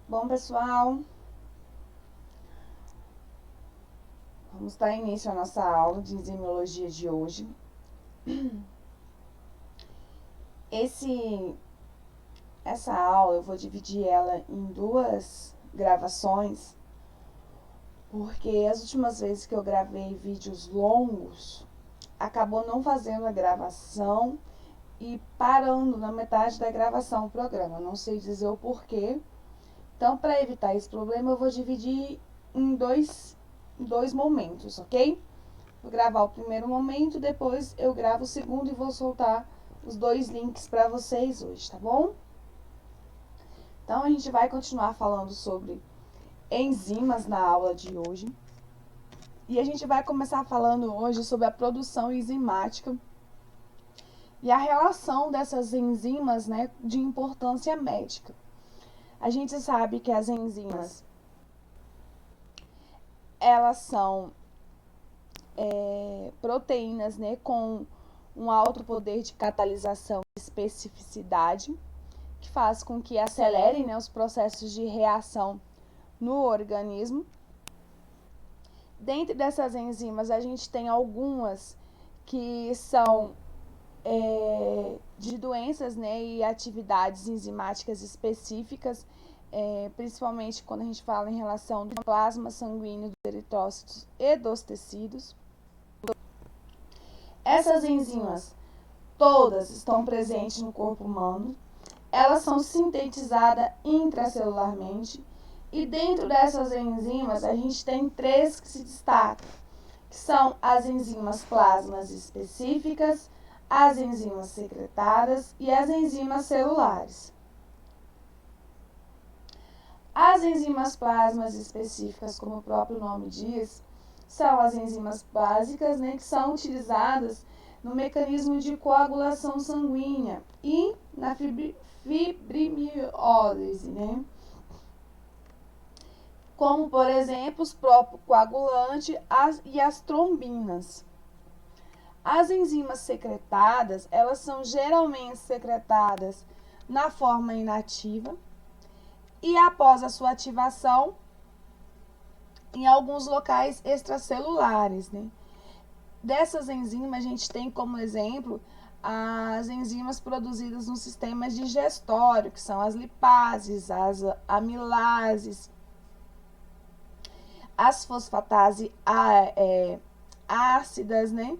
Bom, pessoal, vamos dar início à nossa aula de enzimologia de hoje. Essa aula eu vou dividir ela em duas gravações, porque as últimas vezes que eu gravei vídeos longos, acabou não fazendo a gravação e parando na metade da gravação o programa. Não sei dizer o porquê. Então, para evitar esse problema, eu vou dividir em dois momentos, ok? Vou gravar o primeiro momento, depois eu gravo o segundo e vou soltar os dois links para vocês hoje, tá bom? Então, a gente vai continuar falando sobre enzimas na aula de hoje. E a gente vai começar falando hoje sobre a produção enzimática e a relação dessas enzimas, né, de importância médica. A gente sabe que as enzimas, elas são proteínas, né, com um alto poder de catalisação e especificidade, que faz com que acelerem, né, os processos de reação no organismo. Dentre dessas enzimas, a gente tem algumas que são de doenças, né, e atividades enzimáticas específicas, principalmente quando a gente fala em relação do plasma sanguíneo, dos eritrócitos e dos tecidos. Essas enzimas todas estão presentes no corpo humano, elas são sintetizadas intracelularmente e dentro dessas enzimas a gente tem três que se destacam, que são as enzimas plasmas específicas, as enzimas secretadas e as enzimas celulares. As enzimas plasmas específicas, como o próprio nome diz, são as enzimas básicas, né, que são utilizadas no mecanismo de coagulação sanguínea e na fibrimiólise, né? Como, por exemplo, os próprios coagulantes e as trombinas. As enzimas secretadas, elas são geralmente secretadas na forma inativa e após a sua ativação em alguns locais extracelulares, né? Dessas enzimas, a gente tem como exemplo as enzimas produzidas nos sistemas digestório, que são as lipases, as amilases, as fosfatases ácidas, né?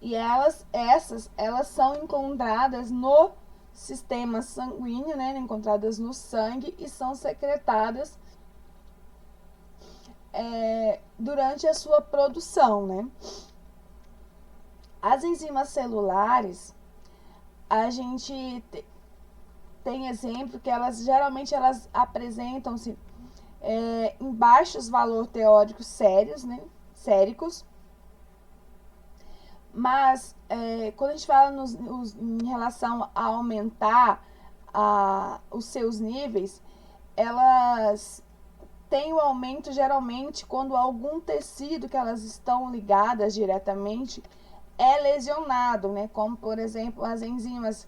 E elas são encontradas no sistema sanguíneo, né? Encontradas no sangue e são secretadas durante a sua produção, né? As enzimas celulares, a gente tem exemplo que elas geralmente apresentam-se em baixos valores teóricos sérios, né? Séricos. Mas quando a gente fala em relação a aumentar os seus níveis, elas têm o aumento geralmente quando algum tecido que elas estão ligadas diretamente é lesionado, né? Como, por exemplo, as enzimas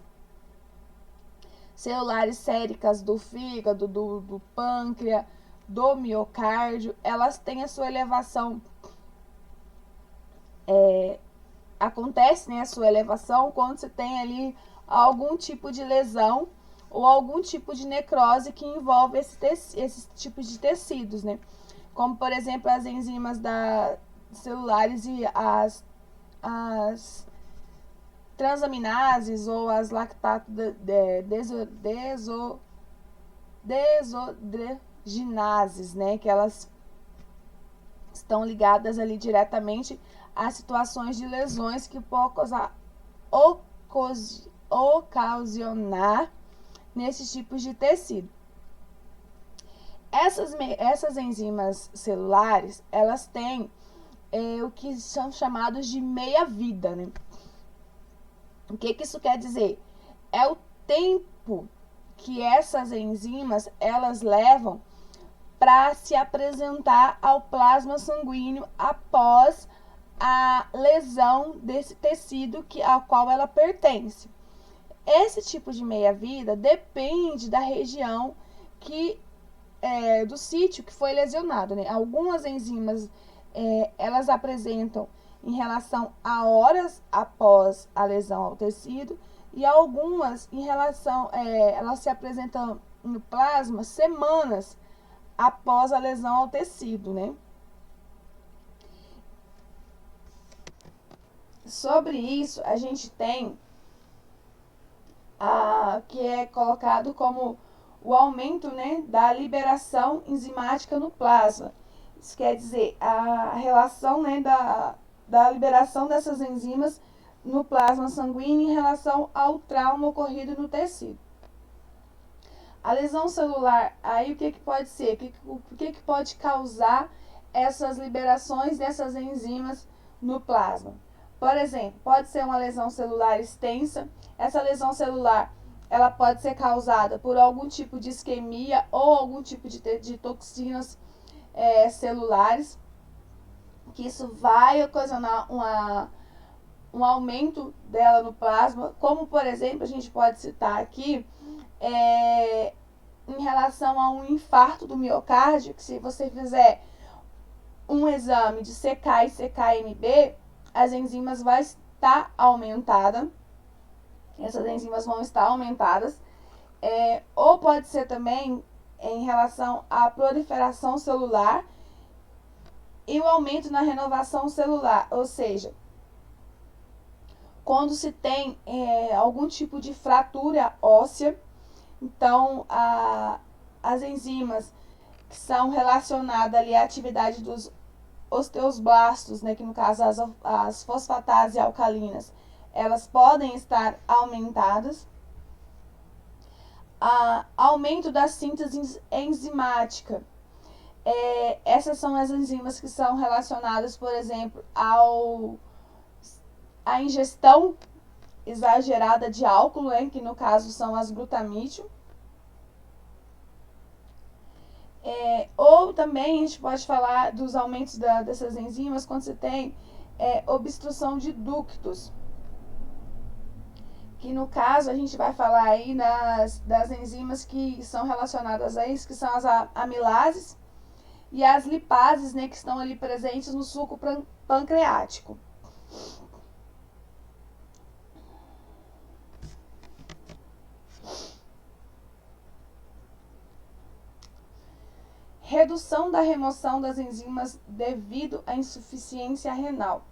celulares séricas do fígado, do pâncreas, do miocárdio, elas têm a sua elevação, acontece, né, a sua elevação quando você tem ali algum tipo de lesão ou algum tipo de necrose que envolve esses tipos de tecidos, né? Como, por exemplo, as enzimas celulares e as transaminases ou as lactato desodroginases, né? Que elas estão ligadas ali diretamente a situações de lesões que podem ocasionar nesses tipos de tecido. Essas enzimas celulares, elas têm o que são chamados de meia-vida, né? O que isso quer dizer? É o tempo que essas enzimas elas levam para se apresentar ao plasma sanguíneo após a lesão desse tecido ao qual ela pertence. esse tipo de meia-vida depende da região do sítio que foi lesionado, né? Algumas enzimas elas apresentam em relação a horas após a lesão ao tecido e algumas em relação, elas se apresentam no plasma semanas após a lesão ao tecido, né? Sobre isso, a gente tem que é colocado como o aumento, né, da liberação enzimática no plasma. Isso quer dizer a relação, né, da liberação dessas enzimas no plasma sanguíneo em relação ao trauma ocorrido no tecido. A lesão celular, aí o que pode ser? O que pode causar essas liberações dessas enzimas no plasma? Por exemplo, pode ser uma lesão celular extensa. Essa lesão celular ela pode ser causada por algum tipo de isquemia ou algum tipo de toxinas celulares, que isso vai ocasionar um aumento dela no plasma, como por exemplo, a gente pode citar aqui, em relação a um infarto do miocárdio, que se você fizer um exame de CK e CKMB, as enzimas vão estar aumentadas. Essas enzimas vão estar aumentadas. Ou pode ser também em relação à proliferação celular e o aumento na renovação celular, ou seja, quando se tem algum tipo de fratura óssea, então as enzimas que são relacionadas ali à atividade dos osteoblastos, né, que no caso as fosfatases alcalinas, elas podem estar aumentadas. Aumento da síntese enzimática. Essas são as enzimas que são relacionadas, por exemplo, à ingestão exagerada de álcool, né, que no caso são as glutamítil. Ou também a gente pode falar dos aumentos dessas enzimas quando você tem obstrução de ductos, que no caso a gente vai falar aí das enzimas que são relacionadas a isso, que são as amilases e as lipases, né, que estão ali presentes no suco pancreático. Redução da remoção das enzimas devido à insuficiência renal.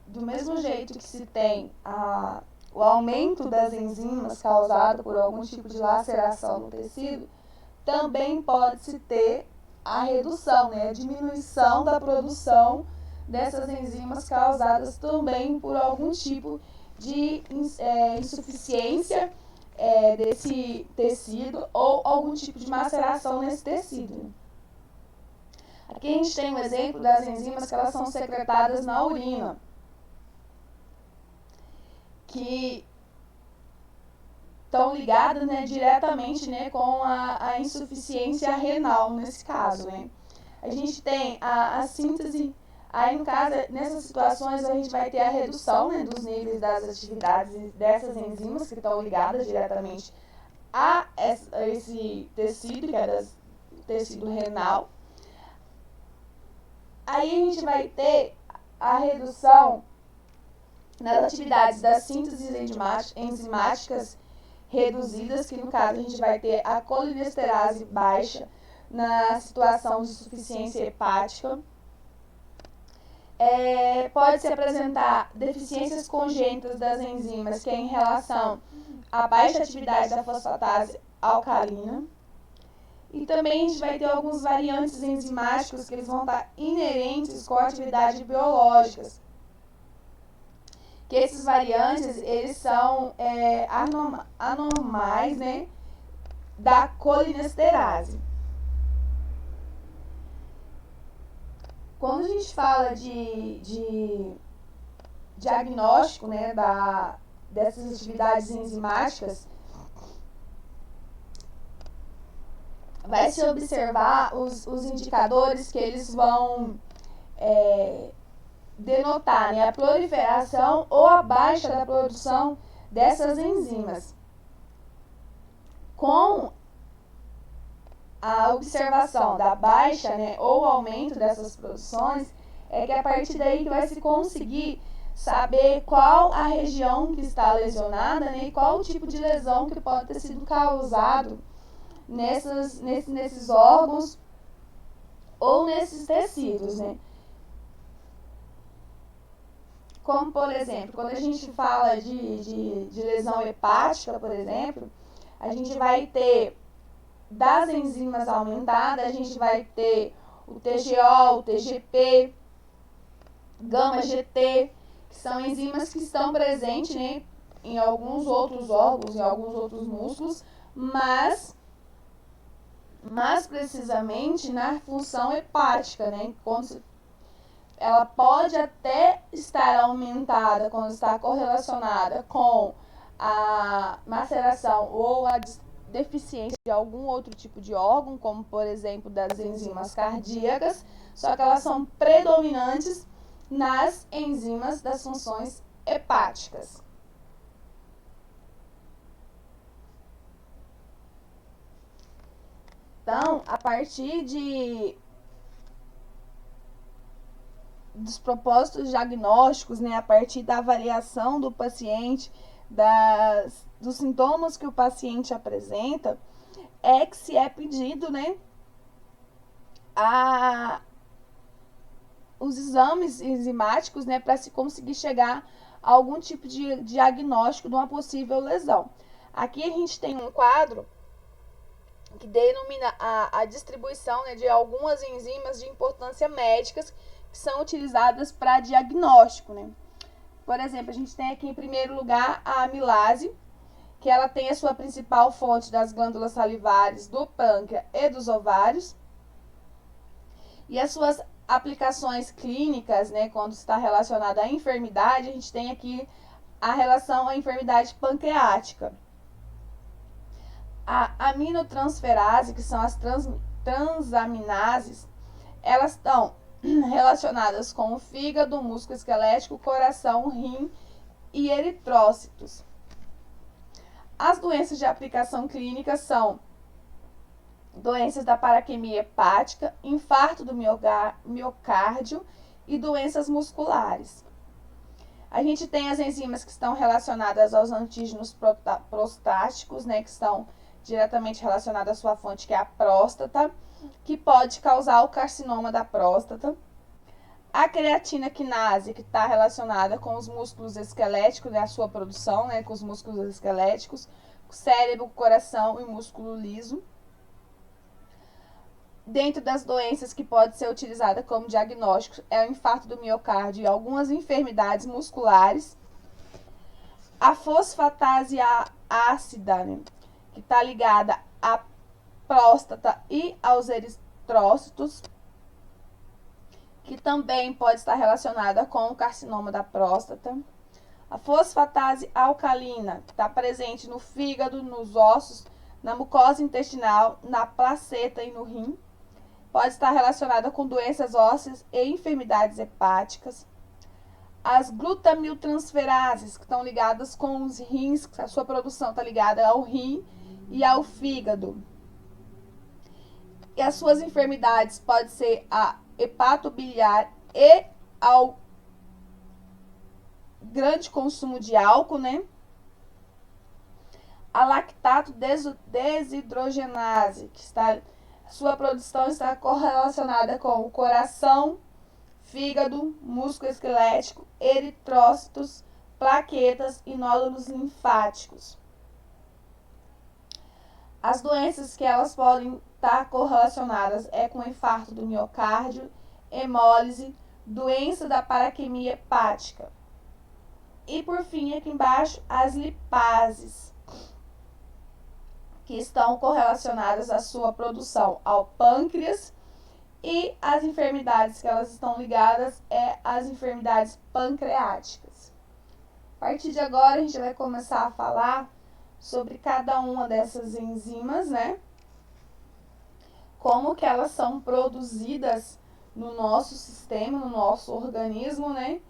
Do mesmo jeito que se tem o aumento das enzimas causado por algum tipo de laceração no tecido, também pode-se ter a redução, né, a diminuição da produção dessas enzimas causadas também por algum tipo de insuficiência desse tecido ou algum tipo de maceração nesse tecido. Aqui a gente tem um exemplo das enzimas que elas são secretadas na urina, que estão ligadas, né, diretamente, né, com a insuficiência renal nesse caso, né. A gente tem a síntese, aí no caso, nessas situações a gente vai ter a redução, né, dos níveis das atividades dessas enzimas que estão ligadas diretamente a esse tecido, que é o tecido renal. Aí a gente vai ter a redução nas atividades das sínteses enzimáticas reduzidas, que no caso a gente vai ter a colinesterase baixa na situação de insuficiência hepática. Pode se apresentar deficiências congênitas das enzimas, que é em relação à baixa atividade da fosfatase alcalina. E também a gente vai ter alguns variantes enzimáticos que eles vão estar inerentes com a atividade biológicas. Que esses variantes, eles são anormais, né, da colinesterase. Quando a gente fala de diagnóstico, né, dessas atividades enzimáticas, vai se observar os indicadores que eles vão denotar, né, a proliferação ou a baixa da produção dessas enzimas. Com a observação da baixa, né, ou aumento dessas produções, é que a partir daí que vai se conseguir saber qual a região que está lesionada, né, e qual o tipo de lesão que pode ter sido causado nesses órgãos ou nesses tecidos, né. Como, por exemplo, quando a gente fala de lesão hepática, por exemplo, a gente vai ter das enzimas aumentadas, a gente vai ter o TGO, o TGP, gama GT, que são enzimas que estão presentes, né, em alguns outros órgãos, em alguns outros músculos, mas precisamente na função hepática, né, quando ela pode até estar aumentada quando está correlacionada com a maceração ou a deficiência de algum outro tipo de órgão, como por exemplo das enzimas cardíacas, só que elas são predominantes nas enzimas das funções hepáticas. Então, a partir dos propósitos diagnósticos, né, a partir da avaliação do paciente, dos sintomas que o paciente apresenta, é que se é pedido, né, os exames enzimáticos, né, para se conseguir chegar a algum tipo de diagnóstico de uma possível lesão. Aqui a gente tem um quadro que denomina a distribuição, né, de algumas enzimas de importância médicas que são utilizadas para diagnóstico, né. Por exemplo, a gente tem aqui em primeiro lugar a amilase, que ela tem a sua principal fonte das glândulas salivares, do pâncreas e dos ovários. E as suas aplicações clínicas, né, quando está relacionada à enfermidade, a gente tem aqui a relação à enfermidade pancreática. A aminotransferase, que são as transaminases, elas estão relacionadas com o fígado, músculo esquelético, coração, rim e eritrócitos. As doenças de aplicação clínica são doenças da paraquemia hepática, infarto do miocárdio e doenças musculares. A gente tem as enzimas que estão relacionadas aos antígenos prostáticos, né, que estão diretamente relacionadas à sua fonte, que é a próstata, que pode causar o carcinoma da próstata. A creatina quinase, que está relacionada com os músculos esqueléticos, né, a sua produção, né, com os músculos esqueléticos, cérebro, coração e músculo liso. Dentro das doenças que pode ser utilizada como diagnóstico é o infarto do miocárdio e algumas enfermidades musculares. A fosfatase ácida, né, que está ligada à próstata e aos eritrócitos, que também pode estar relacionada com o carcinoma da próstata. A fosfatase alcalina, que está presente no fígado, nos ossos, na mucosa intestinal, na placenta e no rim. Pode estar relacionada com doenças ósseas e enfermidades hepáticas. As glutamiltransferases, que estão ligadas com os rins, a sua produção está ligada ao rim e ao fígado. E as suas enfermidades podem ser a hepatobiliar e ao grande consumo de álcool, né? A lactato desidrogenase, que sua produção está correlacionada com o coração, fígado, músculo esquelético, eritrócitos, plaquetas e nódulos linfáticos. As doenças que elas podem estar correlacionadas é com infarto do miocárdio, hemólise, doença da paraquemia hepática. E por fim, aqui embaixo, as lipases, que estão correlacionadas à sua produção ao pâncreas, e as enfermidades que elas estão ligadas é as enfermidades pancreáticas. A partir de agora, a gente vai começar a falar sobre cada uma dessas enzimas, né? Como que elas são produzidas no nosso sistema, no nosso organismo, né?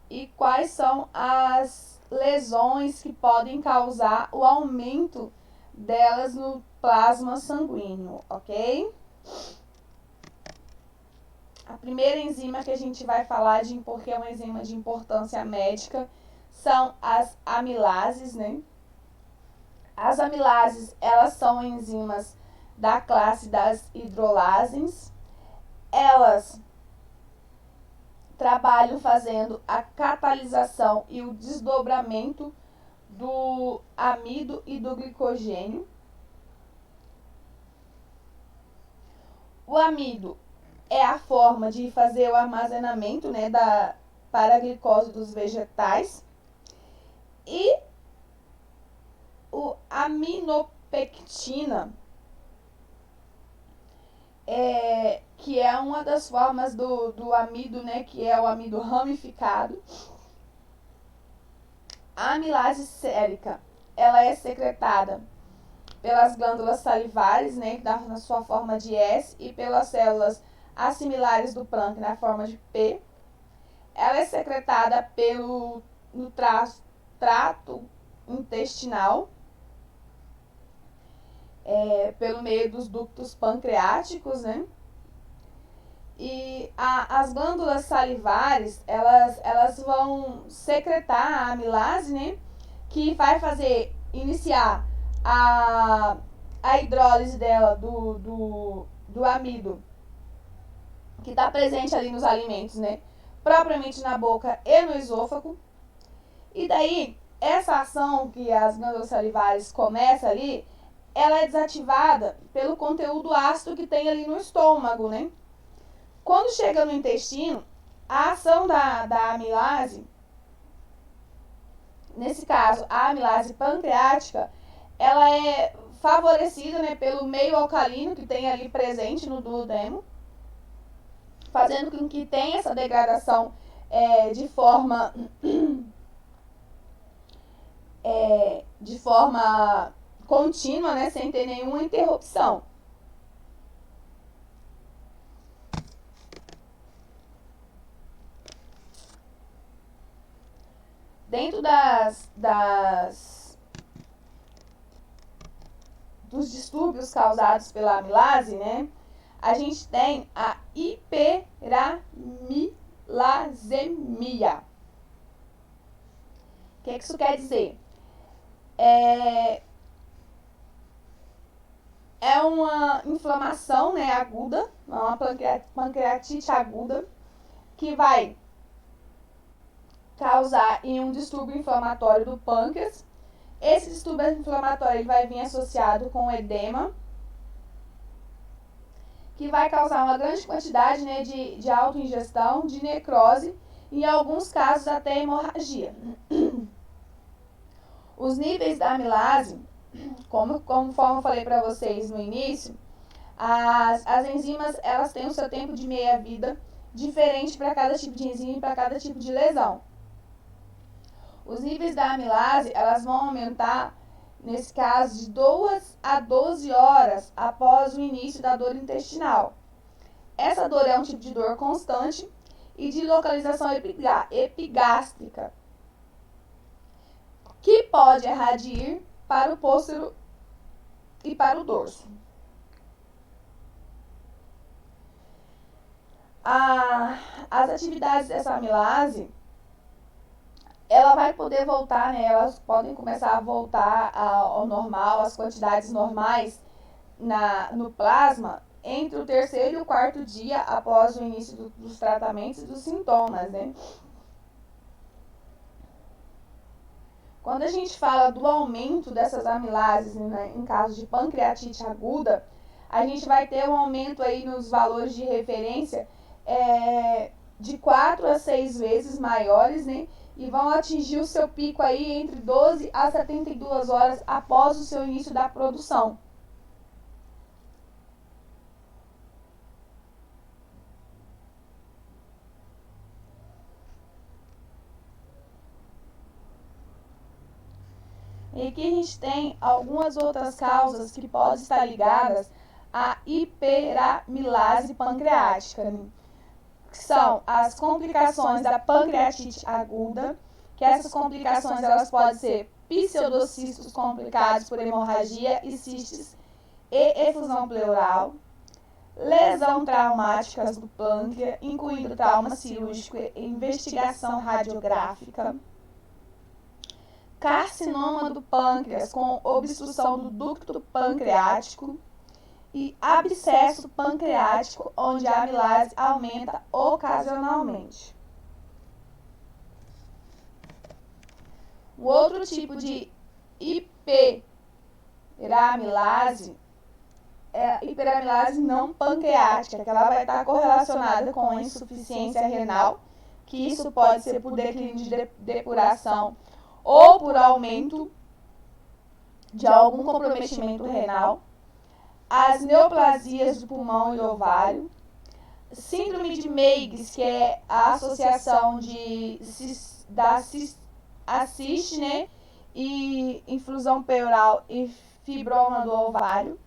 E quais são as lesões que podem causar o aumento delas no plasma sanguíneo, ok? A primeira enzima que a gente vai falar porque é uma enzima de importância médica são as amilases, né? As amilases, elas são enzimas da classe das hidrolases. Elas trabalham fazendo a catalisação e o desdobramento do amido e do glicogênio. O amido é a forma de fazer o armazenamento, né, para a glicose dos vegetais. E o aminopectina, que é uma das formas do amido, né, que é o amido ramificado. A amilase sérica, ela é secretada pelas glândulas salivares, né, na sua forma de S, e pelas células assimilares do plâncton na forma de P. Ela é secretada no trato intestinal, pelo meio dos ductos pancreáticos, né? E as glândulas salivares, elas vão secretar a amilase, né? Que vai iniciar a hidrólise dela do amido, que está presente ali nos alimentos, né? Propriamente na boca e no esôfago. E daí, essa ação que as glândulas salivares começam ali, ela é desativada pelo conteúdo ácido que tem ali no estômago, né? Quando chega no intestino, a ação da amilase, nesse caso, a amilase pancreática, ela é favorecida, né, pelo meio alcalino que tem ali presente no duodeno, fazendo com que tenha essa degradação de forma contínua, né, sem ter nenhuma interrupção. Dentro dos distúrbios causados pela amilase, né, a gente tem a hiperamilasemia. O que isso quer dizer? É uma inflamação, né, aguda, uma pancreatite aguda, que vai causar um distúrbio inflamatório do pâncreas. Esse distúrbio inflamatório ele vai vir associado com edema, que vai causar uma grande quantidade, né, de autoingestão, de necrose e, em alguns casos, até hemorragia. Os níveis da amilase, conforme eu falei para vocês no início, as enzimas elas têm o seu tempo de meia-vida diferente para cada tipo de enzima e para cada tipo de lesão. Os níveis da amilase elas vão aumentar, nesse caso, de 2 a 12 horas após o início da dor intestinal. Essa dor é um tipo de dor constante e de localização epigástrica, que pode irradiar para o pôstero e para o dorso. As atividades dessa amilase, ela vai poder voltar, né? Elas podem começar a voltar ao normal, às quantidades normais no plasma, entre o terceiro e o quarto dia após o início dos tratamentos e dos sintomas, né? Quando a gente fala do aumento dessas amilases, né, em caso de pancreatite aguda, a gente vai ter um aumento aí nos valores de referência de 4 a 6 vezes maiores, né? E vão atingir o seu pico aí entre 12 a 72 horas após o seu início da produção. E aqui a gente tem algumas outras causas que podem estar ligadas à hiperamilase pancreática, né? que são as complicações da pancreatite aguda, que essas complicações elas podem ser pseudocistos complicados por hemorragia e cistes e efusão pleural, lesão traumáticas do pâncreas, incluindo trauma cirúrgico e investigação radiográfica, carcinoma do pâncreas com obstrução do ducto pancreático e abscesso pancreático, onde a amilase aumenta ocasionalmente. O outro tipo de hiperamilase é a hiperamilase não pancreática, que ela vai estar correlacionada com a insuficiência renal, que isso pode ser por declínio de depuração ou por aumento de algum comprometimento renal, as neoplasias do pulmão e ovário, síndrome de Meigs, que é a associação da ciste, né, e infusão pleural e fibroma do ovário,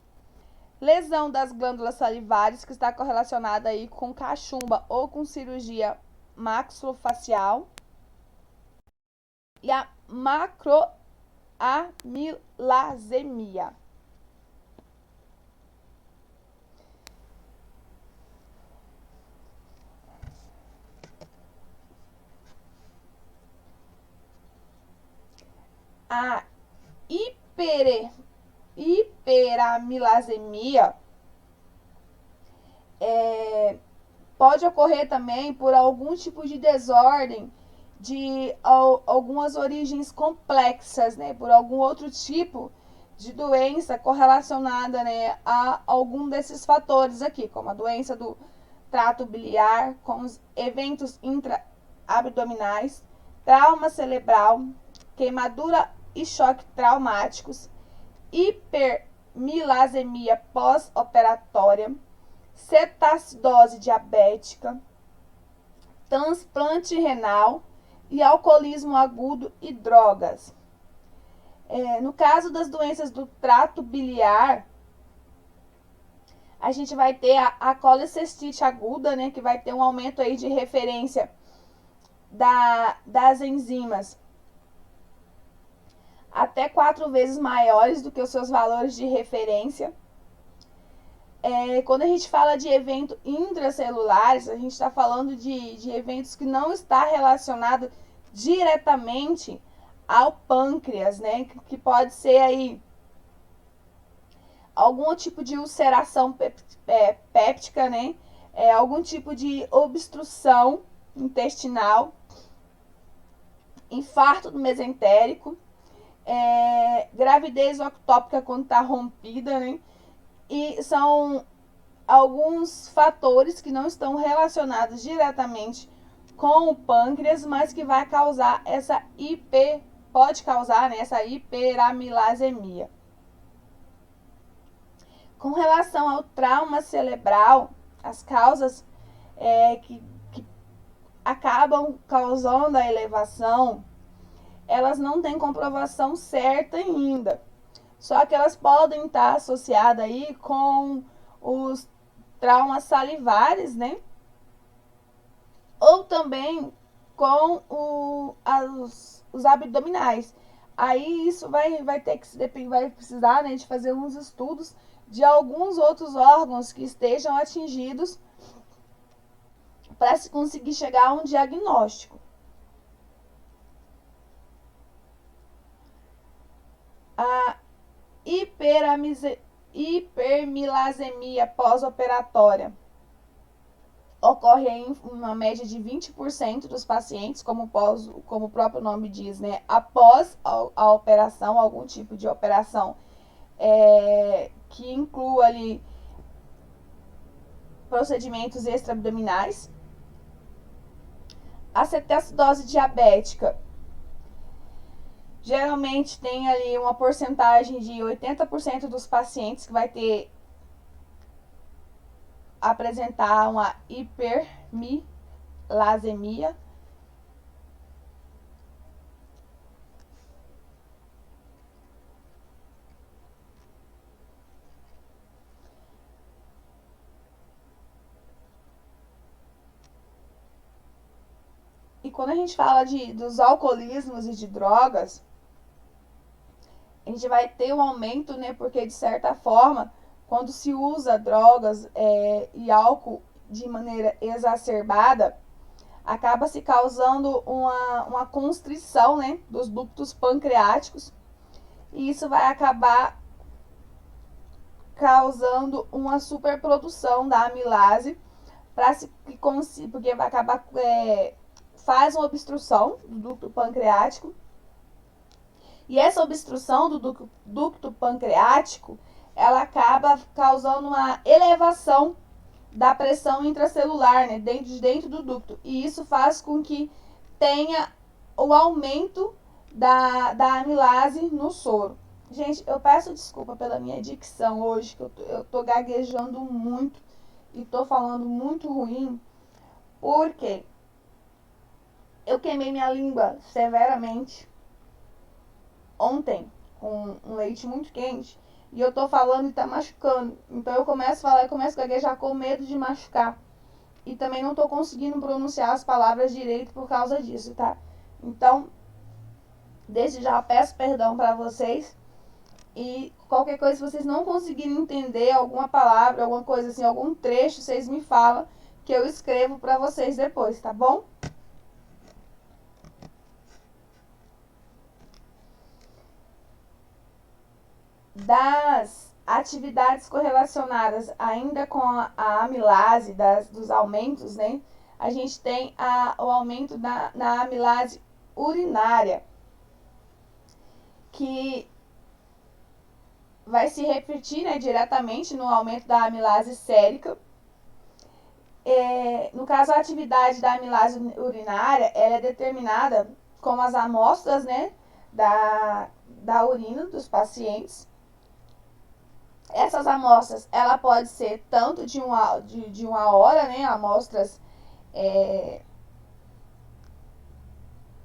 lesão das glândulas salivares, que está correlacionada aí com cachumba ou com cirurgia maxilofacial, e a macroamilasemia. A hiperamilasemia pode ocorrer também por algum tipo de desordem de algumas origens complexas, né, por algum outro tipo de doença correlacionada, né, a algum desses fatores aqui, como a doença do trato biliar, com os eventos intraabdominais, trauma cerebral, queimadura e choque traumáticos, hipermilasemia pós-operatória, cetacidose diabética, transplante renal e alcoolismo agudo e drogas. No caso das doenças do trato biliar, a gente vai ter a colecistite aguda, né, que vai ter um aumento aí de referência das enzimas até 4 vezes maiores do que os seus valores de referência. Quando a gente fala de eventos intracelulares, a gente está falando de eventos que não está relacionado diretamente ao pâncreas, né? Que pode ser aí algum tipo de ulceração péptica, né? Algum tipo de obstrução intestinal, infarto do mesentérico, gravidez ectópica quando está rompida, né? E são alguns fatores que não estão relacionados diretamente com o pâncreas, mas que vai causar pode causar, né, essa hiperamilasemia. Com relação ao trauma cerebral, as causas que acabam causando a elevação, elas não têm comprovação certa ainda. Só que elas podem estar associadas aí com os traumas salivares, né? Ou também com os abdominais. Aí isso vai ter que vai precisar, né, de fazer uns estudos de alguns outros órgãos que estejam atingidos para se conseguir chegar a um diagnóstico. A hipermilasemia pós-operatória ocorre em uma média de 20% dos pacientes, como o próprio nome diz, né, após a operação, algum tipo de operação que inclua ali procedimentos extraabdominais. A cetacidose diabética geralmente tem ali uma porcentagem de 80% dos pacientes que vai apresentar uma hipermilasemia. quando a gente fala dos alcoolismos e de drogas, a gente vai ter um aumento, né? Porque, de certa forma, quando se usa drogas e álcool de maneira exacerbada, acaba se causando uma constrição, né, dos ductos pancreáticos, e isso vai acabar causando uma superprodução da amilase, porque vai acabar faz uma obstrução do ducto pancreático, e essa obstrução do ducto pancreático, ela acaba causando uma elevação da pressão intracelular, né, dentro do ducto. E isso faz com que tenha o aumento da amilase no soro. Gente, eu peço desculpa pela minha dicção hoje, que eu tô gaguejando muito e tô falando muito ruim, porque eu queimei minha língua severamente ontem com um leite muito quente. E eu tô falando e tá machucando. Então eu começo a falar e começo a gaguejar com medo de machucar. E também não tô conseguindo pronunciar as palavras direito por causa disso, tá? Então, desde já peço perdão para vocês. E qualquer coisa, se vocês não conseguirem entender alguma palavra, alguma coisa assim, algum trecho, vocês me falam que eu escrevo para vocês depois, tá bom? Das atividades correlacionadas ainda com a amilase, dos aumentos, né? A gente tem o aumento na amilase urinária, que vai se refletir, né, diretamente no aumento da amilase sérica. No caso, a atividade da amilase urinária, ela é determinada com as amostras, né, da urina dos pacientes. Essas amostras, ela pode ser tanto de uma hora, né, amostras,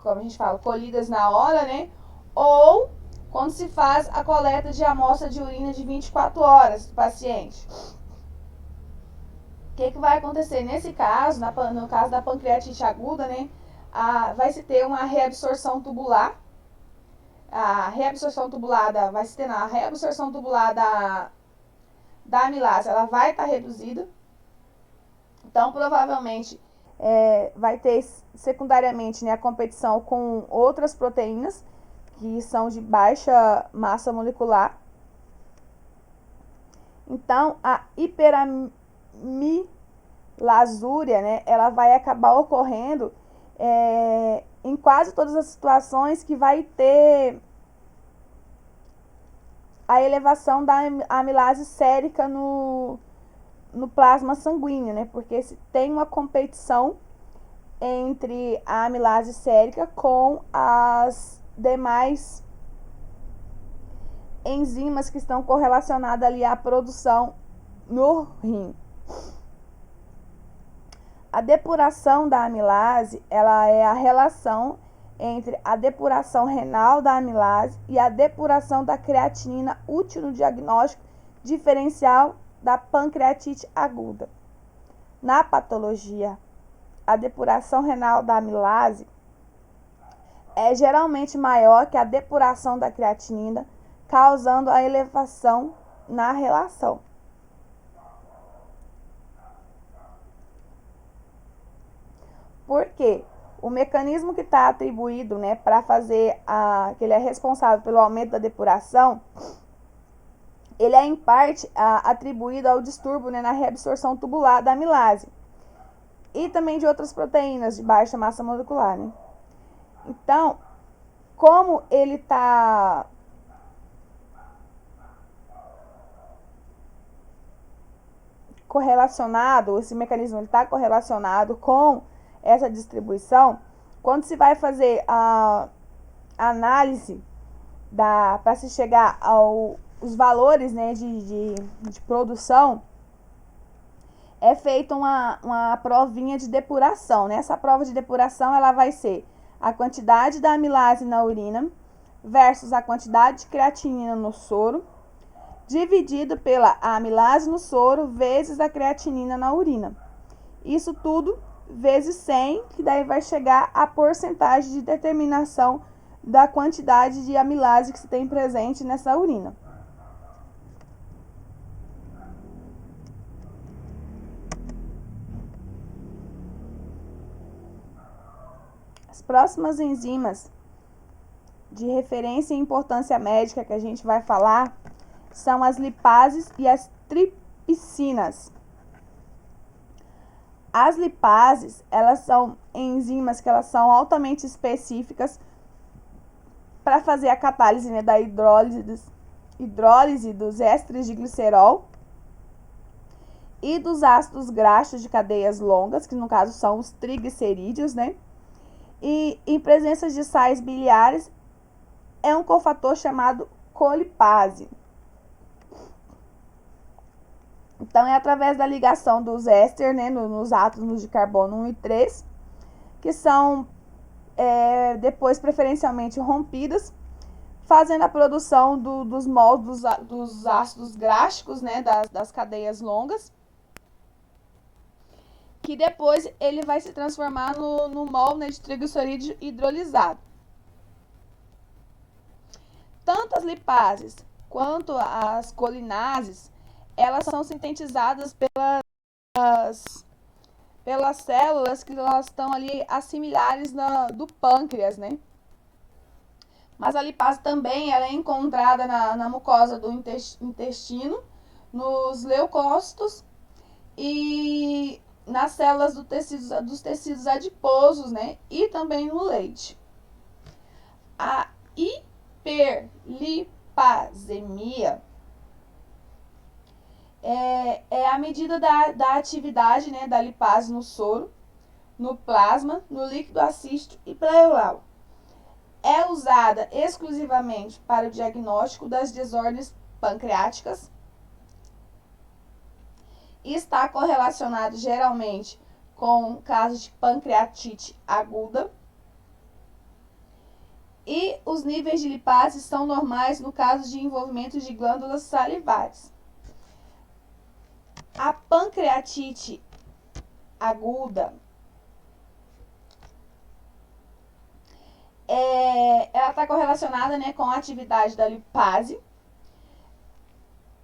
como a gente fala, colhidas na hora, né, ou quando se faz a coleta de amostra de urina de 24 horas do paciente. O que vai acontecer? Nesse caso, no caso da pancreatite aguda, né, vai se ter uma reabsorção tubular. A reabsorção tubular vai se ter a reabsorção tubular da amilase, ela vai estar reduzida. Então, provavelmente, vai ter secundariamente, né, a competição com outras proteínas que são de baixa massa molecular. Então, a hiperamilasúria, né, ela vai acabar ocorrendo em quase todas as situações que vai ter a elevação da amilase sérica no plasma sanguíneo, né? Porque se tem uma competição entre a amilase sérica com as demais enzimas que estão correlacionadas ali à produção no rim. A depuração da amilase, ela é a relação entre a depuração renal da amilase e a depuração da creatinina útil no diagnóstico diferencial da pancreatite aguda. Na patologia, a depuração renal da amilase é geralmente maior que a depuração da creatinina, causando a elevação na relação. Por quê? O mecanismo que está atribuído, né, para fazer que ele é responsável pelo aumento da depuração, ele é em parte atribuído ao distúrbio, né, na reabsorção tubular da amilase e também de outras proteínas de baixa massa molecular, né? Então, como ele está correlacionado, esse mecanismo está correlacionado com essa distribuição, quando se vai fazer a análise para se chegar aos valores, né, de produção, é feita uma provinha de depuração, né? Essa prova de depuração, ela vai ser a quantidade da amilase na urina versus a quantidade de creatinina no soro, dividido pela amilase no soro vezes a creatinina na urina. Isso tudo vezes 100, que daí vai chegar a porcentagem de determinação da quantidade de amilase que se tem presente nessa urina. As próximas enzimas de referência e importância médica que a gente vai falar são as lipases e as tripsinas. As lipases, elas são enzimas que elas são altamente específicas para fazer a catálise, né, da hidrólise dos ésteres de glicerol e dos ácidos graxos de cadeias longas, que no caso são os triglicerídeos, né? E em presença de sais biliares é um cofator chamado colipase. Então, é através da ligação dos ésteres, né, nos átomos de carbono 1 e 3, que são depois preferencialmente rompidas, fazendo a produção dos mols dos ácidos gráficos, né, das cadeias longas, que depois ele vai se transformar no mol, né, de triglicerídeo hidrolisado. Tanto as lipases quanto as colinases, elas são sintetizadas pelas células que elas estão ali assimilares do pâncreas, né? Mas a lipase também ela é encontrada na mucosa do intestino, nos leucócitos e nas células dos tecidos adiposos, né? E também no leite. A hiperlipasemia é a medida da atividade, né, da lipase no soro, no plasma, no líquido assístico e pleural. É usada exclusivamente para o diagnóstico das desordens pancreáticas e está correlacionado geralmente com casos de pancreatite aguda. E os níveis de lipase são normais no caso de envolvimento de glândulas salivares. A pancreatite aguda ela está correlacionada, né, com a atividade da lipase.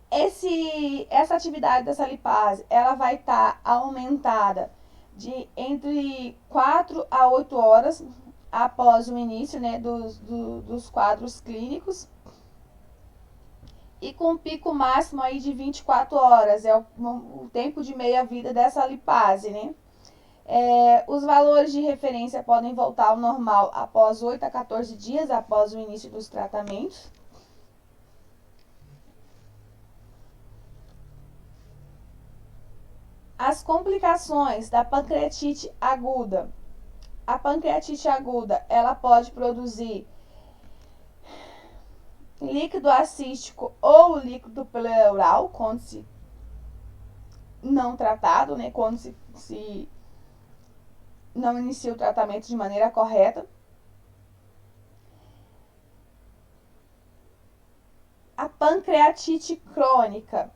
Essa atividade dessa lipase ela vai estar aumentada de entre 4 a 8 horas após o início, né, dos quadros clínicos, e com um pico máximo aí de 24 horas, é o tempo de meia-vida dessa lipase, né? Os valores de referência podem voltar ao normal após 8 a 14 dias após o início dos tratamentos. As complicações da pancreatite aguda. A pancreatite aguda, ela pode produzir líquido assístico ou líquido pleural, quando se não tratado, né, quando se não inicia o tratamento de maneira correta. A pancreatite crônica,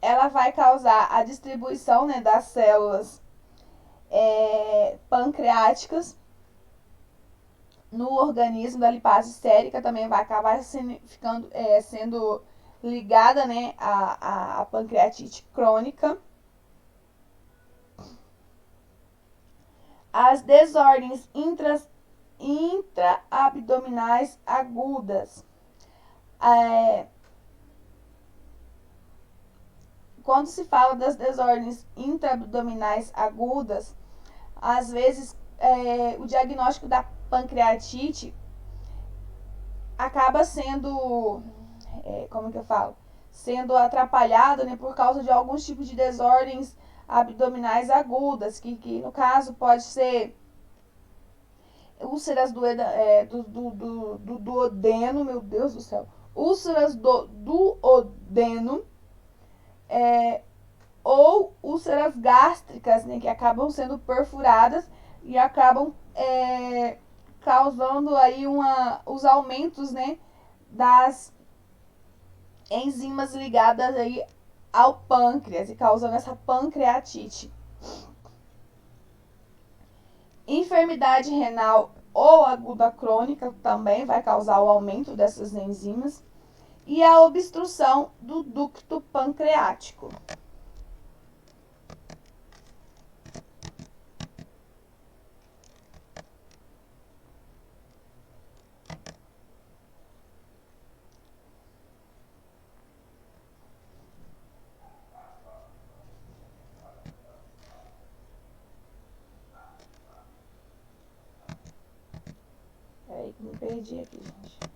ela vai causar a distribuição, né, das células pancreáticas no organismo da lipase sérica, também vai acabar sendo ligada, né, à pancreatite crônica. As desordens intraabdominais agudas. Quando se fala das desordens intraabdominais agudas, às vezes o diagnóstico da pancreatite acaba sendo, sendo atrapalhado, né, por causa de alguns tipos de desordens abdominais agudas, que no caso pode ser úlceras do duodeno, meu Deus do céu, úlceras do duodeno, ou úlceras gástricas, né, que acabam sendo perfuradas e acabam causando aí os aumentos, né, das enzimas ligadas aí ao pâncreas e causando essa pancreatite. Enfermidade renal ou aguda crônica também vai causar o aumento dessas enzimas. E a obstrução do ducto pancreático. Peraí que me perdi aqui, gente.